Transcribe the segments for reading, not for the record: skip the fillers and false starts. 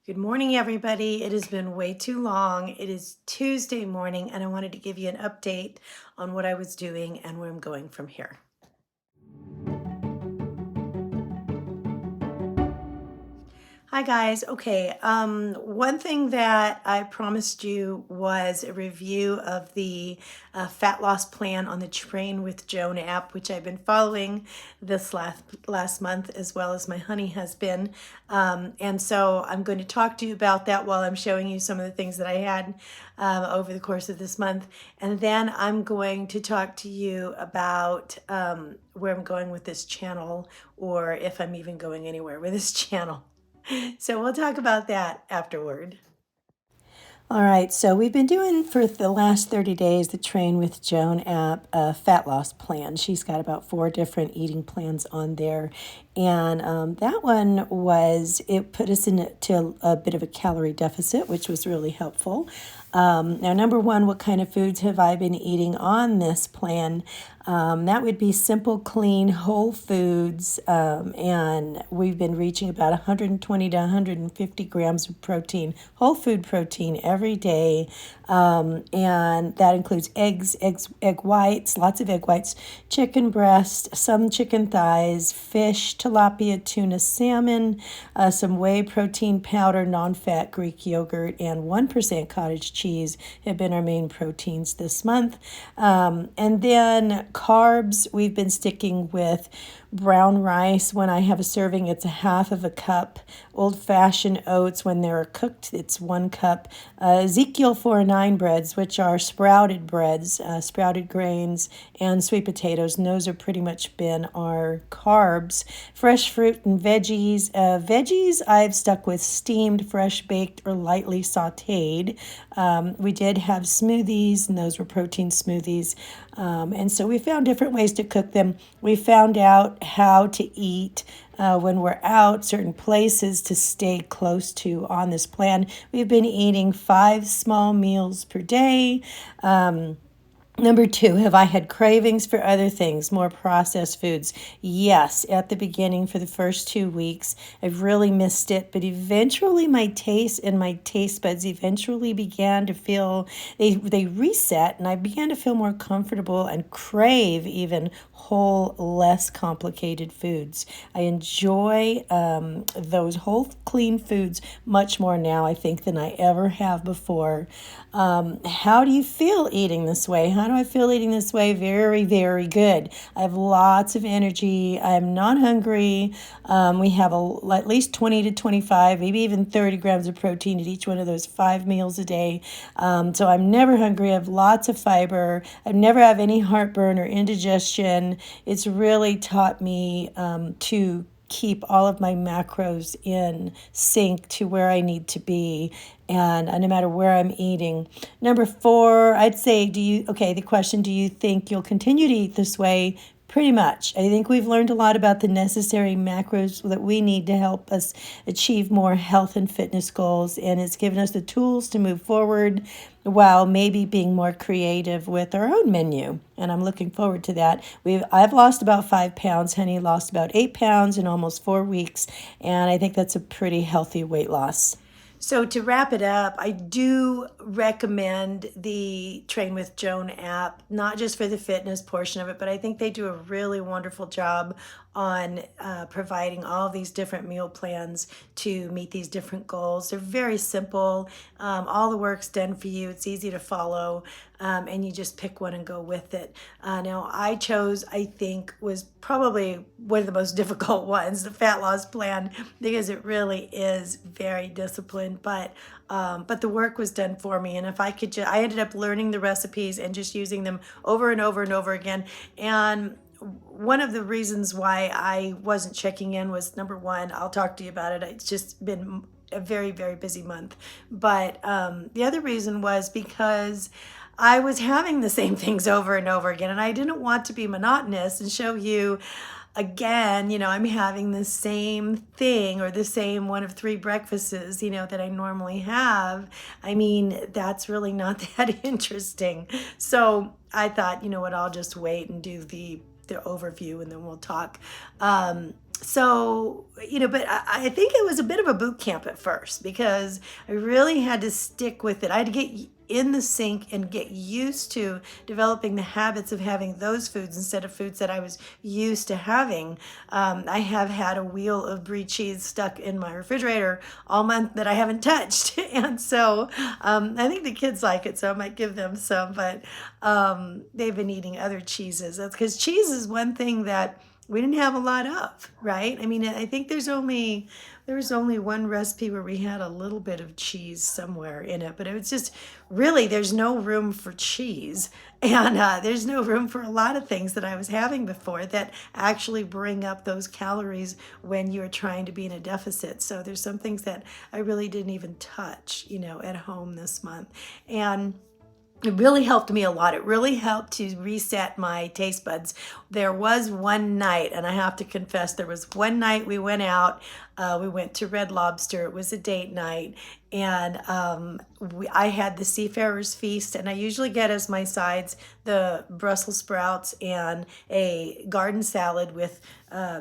Good morning, everybody. It has been way too long. It is Tuesday morning, and I wanted to give you an update on what I was doing and where I'm going from here. Hi guys. Okay. One thing that I promised you was a review of the fat loss plan on the Train with Joan app, which I've been following this last month, as well as my honey has been. And so I'm going to talk to you about that while I'm showing you some of the things that I had over the course of this month. And then I'm going to talk to you about where I'm going with this channel, or if I'm even going anywhere with this channel. So we'll talk about that afterward. All right, so we've been doing for the last 30 days the Train with Joan app fat loss plan. She's got about 4 different eating plans on there. And that one it put us into a bit of a calorie deficit, which was really helpful. Now, number one, what kind of foods have I been eating on this plan? That would be simple, clean, whole foods, and we've been reaching about 120 to 150 grams of protein, whole food protein every day, and that includes egg whites, lots of egg whites, chicken breast, some chicken thighs, fish, tilapia, tuna, salmon, some whey protein powder, non-fat Greek yogurt, and 1% cottage cheese have been our main proteins this month. And then carbs, we've been sticking with brown rice. When I have a serving, it's a half of a cup. Old-fashioned oats, when they're cooked, it's 1 cup. Ezekiel 4-9 breads, which are sprouted breads, sprouted grains, and sweet potatoes. And those have pretty much been our carbs. Fresh fruit and veggies. Veggies, I've stuck with steamed, fresh baked, or lightly sauteed. We did have smoothies, and those were protein smoothies. And so we found different ways to cook them. We found out how to eat when we're out, certain places to stay close to on this plan. We've been eating 5 small meals per day. Number 2, have I had cravings for other things, more processed foods? Yes, at the beginning for the first 2 weeks, I've really missed it, but eventually my taste and my taste buds eventually began to feel, they reset, and I began to feel more comfortable and crave even whole, less complicated foods. I enjoy those whole, clean foods much more now, I think, than I ever have before. How do you feel eating this way? How do I feel eating this way? Very, very good. I have lots of energy. I'm not hungry. We have at least 20 to 25, maybe even 30 grams of protein at each one of those 5 meals a day. So I'm never hungry. I have lots of fiber. I never have any heartburn or indigestion. It's really taught me to keep all of my macros in sync to where I need to be, and no matter where I'm eating. Number 4, I'd say, the question, do you think you'll continue to eat this way? Pretty much. I think we've learned a lot about the necessary macros that we need to help us achieve more health and fitness goals, and it's given us the tools to move forward while maybe being more creative with our own menu. And I'm looking forward to that. I've lost about 5 pounds. Honey lost about 8 pounds in almost 4 weeks, and I think that's a pretty healthy weight loss. So to wrap it up, I do recommend the Train with Joan app, not just for the fitness portion of it, but I think they do a really wonderful job on providing all these different meal plans to meet these different goals. They're very simple. All the work's done for you. It's easy to follow, and you just pick one and go with it. Now, I think, was probably one of the most difficult ones, the fat loss plan, because it really is very disciplined. But the work was done for me, and if I could, I ended up learning the recipes and just using them over and over and over again. And one of the reasons why I wasn't checking in was, number 1, I'll talk to you about it. It's just been a very, very busy month. But the other reason was because I was having the same things over and over again, and I didn't want to be monotonous and show you again, I'm having the same thing or the same one of 3 breakfasts, that I normally have. I mean, that's really not that interesting. So I thought, you know what, I'll just wait and do the overview, and then we'll talk. So, but I think it was a bit of a boot camp at first because I really had to stick with it. I had to get in the sink and get used to developing the habits of having those foods instead of foods that I was used to having. I have had a wheel of brie cheese stuck in my refrigerator all month that I haven't touched. And so I think the kids like it, so I might give them some, but they've been eating other cheeses. That's because cheese is one thing that we didn't have a lot of, right? I mean, I think there was only one recipe where we had a little bit of cheese somewhere in it, but it was just really there's no room for cheese, and there's no room for a lot of things that I was having before that actually bring up those calories when you're trying to be in a deficit. So there's some things that I really didn't even touch, at home this month, and it really helped me a lot. It really helped to reset my taste buds. There was one night, and I have to confess, there was one night we went out. We went to Red Lobster. It was a date night, and I had the Seafarer's Feast, and I usually get as my sides the Brussels sprouts and a garden salad with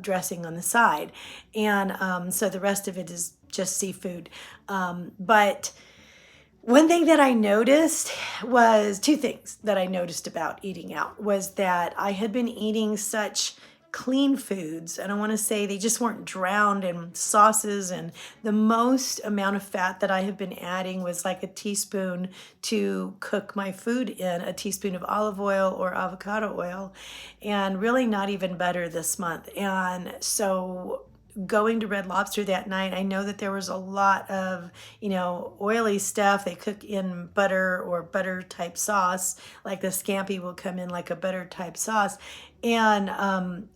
dressing on the side. And so the rest of it is just seafood. But one thing that I noticed was two things that I noticed about eating out was that I had been eating such clean foods, and I want to say they just weren't drowned in sauces, and the most amount of fat that I have been adding was like a teaspoon to cook my food in, a teaspoon of olive oil or avocado oil, and really not even butter this month. And so going to Red Lobster that night, I know that there was a lot of, oily stuff. They cook in butter or butter type sauce, like the scampi will come in like a butter type sauce. And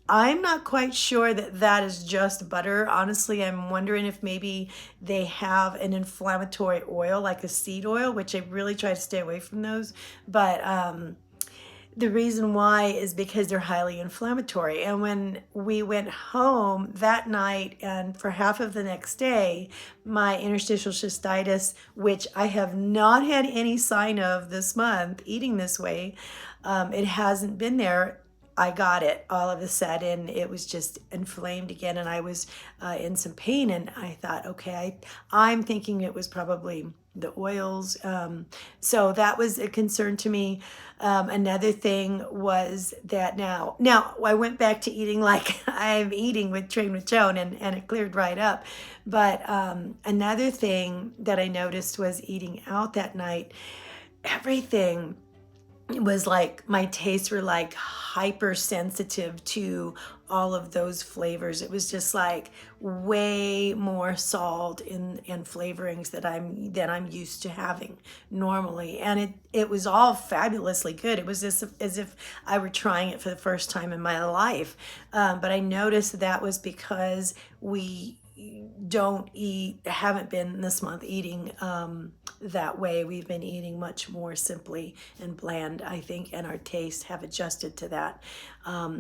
I'm not quite sure that that is just butter. Honestly, I'm wondering if maybe they have an inflammatory oil, like a seed oil, which I really try to stay away from those. But the reason why is because they're highly inflammatory. And when we went home that night and for half of the next day, my interstitial cystitis, which I have not had any sign of this month eating this way, it hasn't been there. I got it all of a sudden. It was just inflamed again, and I was in some pain. And I thought, okay, I'm thinking it was probably the oils. So that was a concern to me. Another thing was that now I went back to eating like I'm eating with Train with Joan, and it cleared right up. But another thing that I noticed was eating out that night, everything it was like my tastes were like hypersensitive to all of those flavors. It was just like way more salt and flavorings that I'm used to having normally, and it was all fabulously good. It was as if I were trying it for the first time in my life. But I noticed that was because we haven't been this month eating that way. We've been eating much more simply and bland, I think, and our tastes have adjusted to that.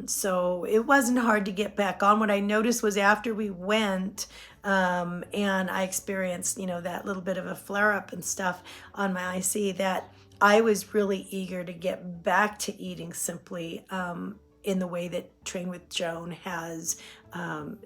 So it wasn't hard to get back on. What I noticed was after we went, and I experienced, that little bit of a flare up and stuff on my IC, that I was really eager to get back to eating simply, in the way that Train with Joan has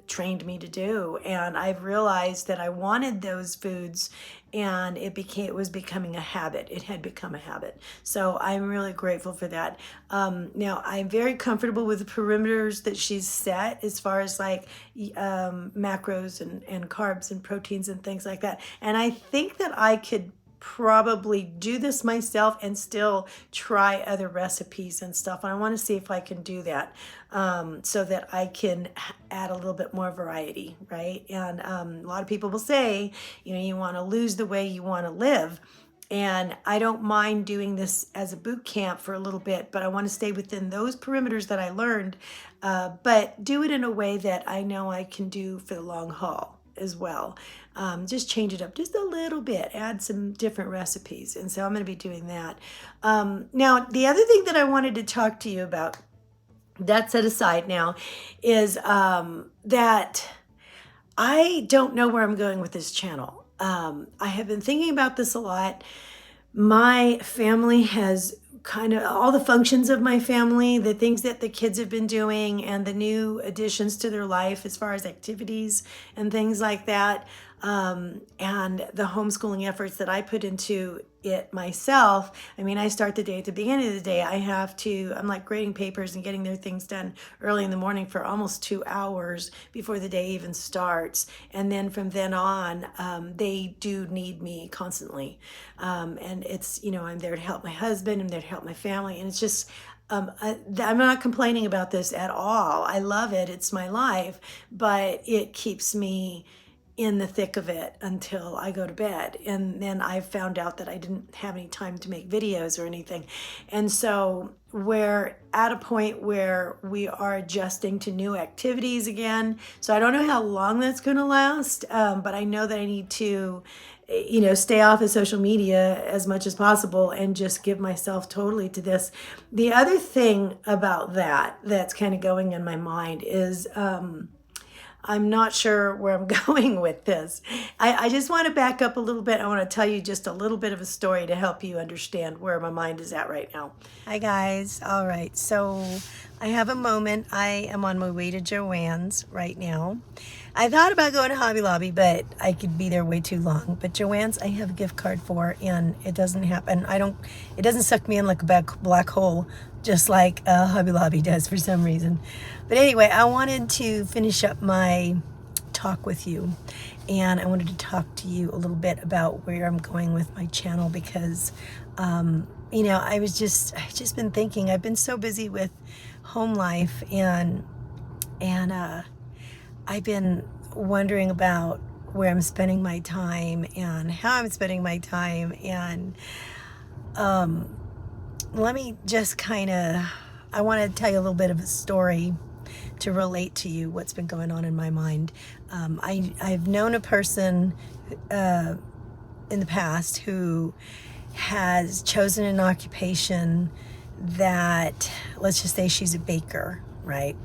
trained me to do. And I've realized that I wanted those foods, and it was becoming a habit. It had become a habit. So I'm really grateful for that. Now I'm very comfortable with the perimeters that she's set as far as like macros and carbs and proteins and things like that. And I think that I could probably do this myself and still try other recipes and stuff. And I want to see if I can do that, so that I can add a little bit more variety, right? And a lot of people will say, you want to lose the way you want to live. And I don't mind doing this as a boot camp for a little bit, but I want to stay within those perimeters that I learned, but do it in a way that I know I can do for the long haul as well. Just change it up just a little bit, add some different recipes. And so I'm going to be doing that. Now, the other thing that I wanted to talk to you about, that set aside now, is that I don't know where I'm going with this channel. I have been thinking about this a lot. My family has kind of all the functions of my family, the things that the kids have been doing, and the new additions to their life as far as activities and things like that, and the homeschooling efforts that I put into it myself. I mean, I start the day at the beginning of the day. I'm like grading papers and getting their things done early in the morning for almost 2 hours before the day even starts. And then from then on, they do need me constantly. And it's, I'm there to help my husband, I'm there to help my family. And it's just, I'm not complaining about this at all. I love it. It's my life, but it keeps me in the thick of it until I go to bed. And then I found out that I didn't have any time to make videos or anything. And so we're at a point where we are adjusting to new activities again. So I don't know how long that's going to last, but I know that I need to, stay off of social media as much as possible and just give myself totally to this. The other thing about that's kind of going in my mind is, I'm not sure where I'm going with this. I just want to back up a little bit. I want to tell you just a little bit of a story to help you understand where my mind is at right now. Hi guys. All right. So I have a moment. I am on my way to Joanne's right now. I thought about going to Hobby Lobby, but I could be there way too long. But Joanne's I have a gift card for, and it doesn't happen. It doesn't suck me in like a black hole, just like Hobby Lobby does for some reason. But anyway, I wanted to finish up my talk with you, and I wanted to talk to you a little bit about where I'm going with my channel because, I've just been thinking. I've been so busy with home life, and I've been wondering about where I'm spending my time and how I'm spending my time, and let me just I want to tell you a little bit of a story to relate to you what's been going on in my mind. I've known a person in the past who has chosen an occupation that, let's just say she's a baker, right?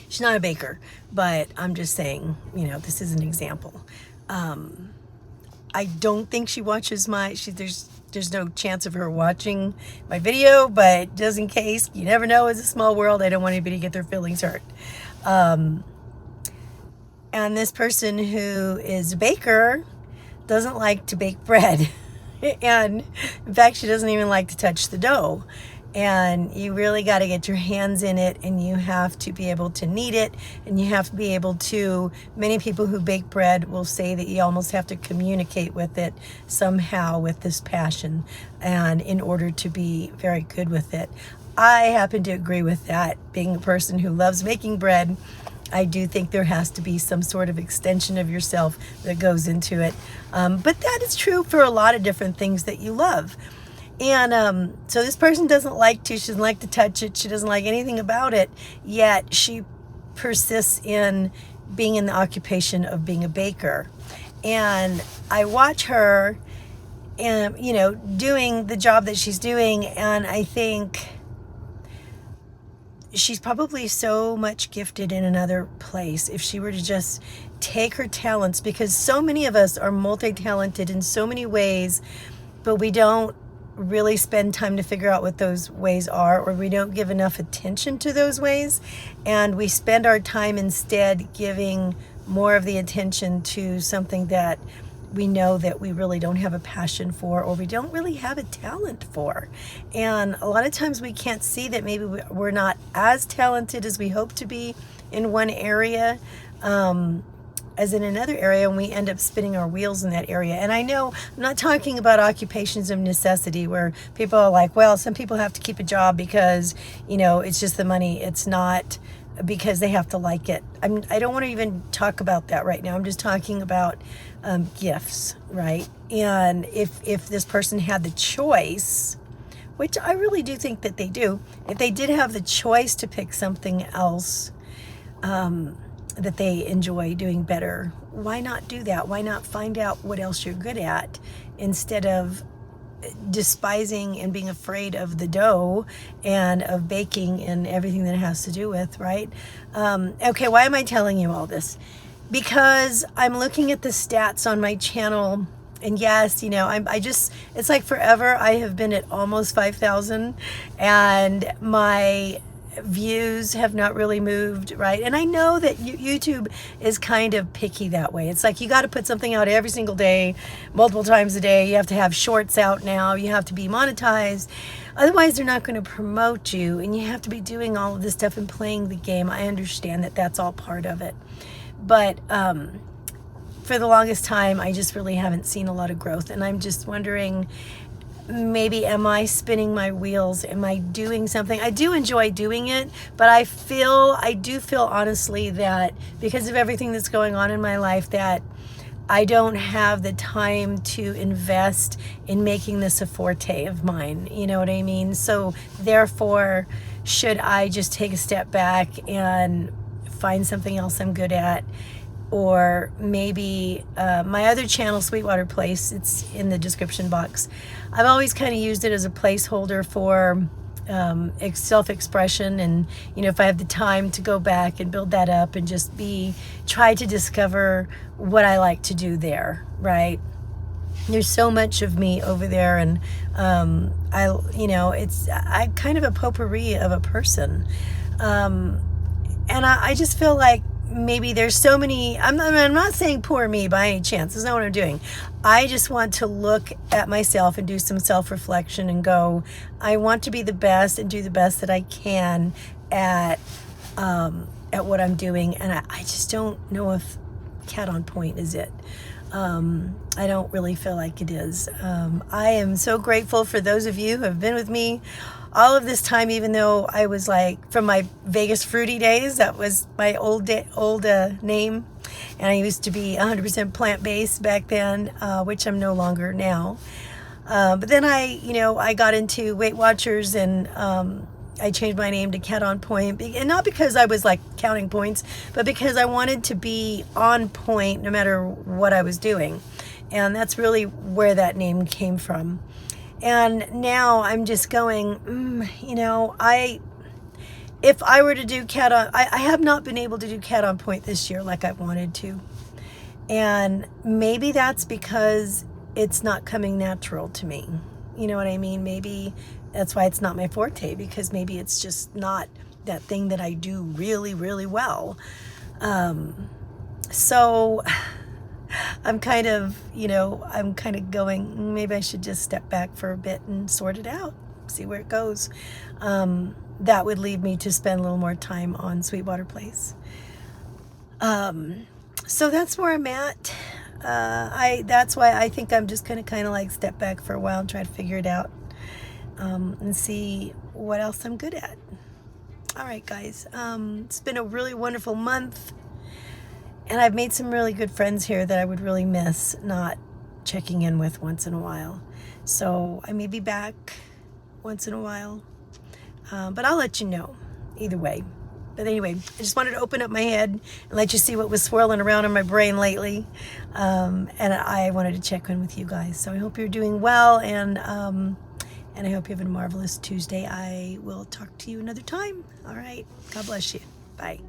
She's not a baker, but I'm just saying, this is an example. I don't think she watches there's no chance of her watching my video, but just in case, you never know, it's a small world. I don't want anybody to get their feelings hurt. And this person who is a baker doesn't like to bake bread. And in fact, she doesn't even like to touch the dough. And you really got to get your hands in it, and you have to be able to knead it, and you have to be able to, many people who bake bread will say that you almost have to communicate with it somehow with this passion, and in order to be very good with it. I happen to agree with that. Being a person who loves making bread, I do think there has to be some sort of extension of yourself that goes into it. But that is true for a lot of different things that you love. And so this person she doesn't like to touch it. She doesn't like anything about it, yet she persists in being in the occupation of being a baker. And I watch her and, doing the job that she's doing, and I think she's probably so much gifted in another place if she were to just take her talents, because so many of us are multi-talented in so many ways, but we don't really spend time to figure out what those ways are, or we don't give enough attention to those ways, and we spend our time instead giving more of the attention to something that we know that we really don't have a passion for, or we don't really have a talent for. And a lot of times we can't see that maybe we're not as talented as we hope to be in one area as in another area, and we end up spinning our wheels in that area. And I know I'm not talking about occupations of necessity where people are like, well, some people have to keep a job because, it's just the money. It's not because they have to like it. I don't want to even talk about that right now. I'm just talking about gifts, right? And if this person had the choice, which I really do think that they do, if they did have the choice to pick something else that they enjoy doing better, why not do that? Why not find out what else you're good at instead of despising and being afraid of the dough and of baking and everything that it has to do with, right? Okay, why am I telling you all this? Because I'm looking at the stats on my channel And yes, you know, it's like forever. I have been at almost 5,000 and my views have not really moved, right? And I know that YouTube is kind of picky that way. It's like you got to put something out every single day, multiple times a day. You have to have shorts out now. You have to be monetized. Otherwise, they're not going to promote you, and you have to be doing all of this stuff and playing the game. I understand that that's all part of it. But for the longest time, I just really haven't seen a lot of growth. And I'm just wondering, maybe am I spinning my wheels? Am I doing something? I do enjoy doing it, but I do feel honestly that because of everything that's going on in my life, that I don't have the time to invest in making this a forte of mine. You know what I mean? So therefore, should I just take a step back and find something else I'm good at? Or maybe my other channel, Sweetwater Place, it's in the description box. I've always kind of used it as a placeholder for self-expression, and you know, if I have the time to go back and build that up and just try to discover what I like to do there, right? There's so much of me over there, and I'm kind of a potpourri of a person, and I just feel like maybe there's so many, I'm not saying poor me by any chance. That's not what I'm doing. I just want to look at myself and do some self-reflection and go, I want to be the best and do the best that I can at what I'm doing. And I just don't know if Cat on Point is it. I don't really feel like it is. I am so grateful for those of you who have been with me all of this time, even though I was like, from my Vegas Fruity days, that was my old name. And I used to be 100% plant-based back then, which I'm no longer now. But then I got into Weight Watchers, and I changed my name to Cat on Point. And not because I was like counting points, but because I wanted to be on point no matter what I was doing. And that's really where that name came from. And now I'm just going, if I were to do I have not been able to do Cat on Point this year like I wanted to. And maybe that's because it's not coming natural to me. You know what I mean? Maybe that's why it's not my forte, because maybe it's just not that thing that I do really, really well. So I'm kind of going, maybe I should just step back for a bit and sort it out, see where it goes. That would lead me to spend a little more time on Sweetwater Place. So that's where I'm at. That's why I think I'm just going to kind of like step back for a while and try to figure it out, and see what else I'm good at. All right, guys. It's been a really wonderful month. And I've made some really good friends here that I would really miss not checking in with once in a while. So I may be back once in a while. But I'll let you know either way. But anyway, I just wanted to open up my head and let you see what was swirling around in my brain lately. And I wanted to check in with you guys. So I hope you're doing well, and I hope you have a marvelous Tuesday. I will talk to you another time. All right. God bless you. Bye.